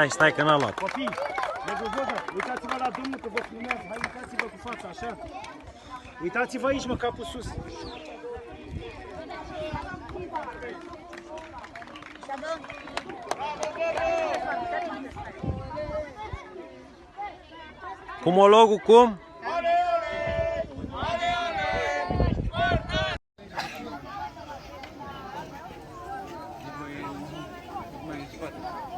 Stai că n-a luat. Copii, Negovodă, uitați-vă la domnul că vă filmează. Hai, uitați-vă cu fața, așa. Uitați-vă aici, mă, capul sus. Cumologul cum? Mai în spate.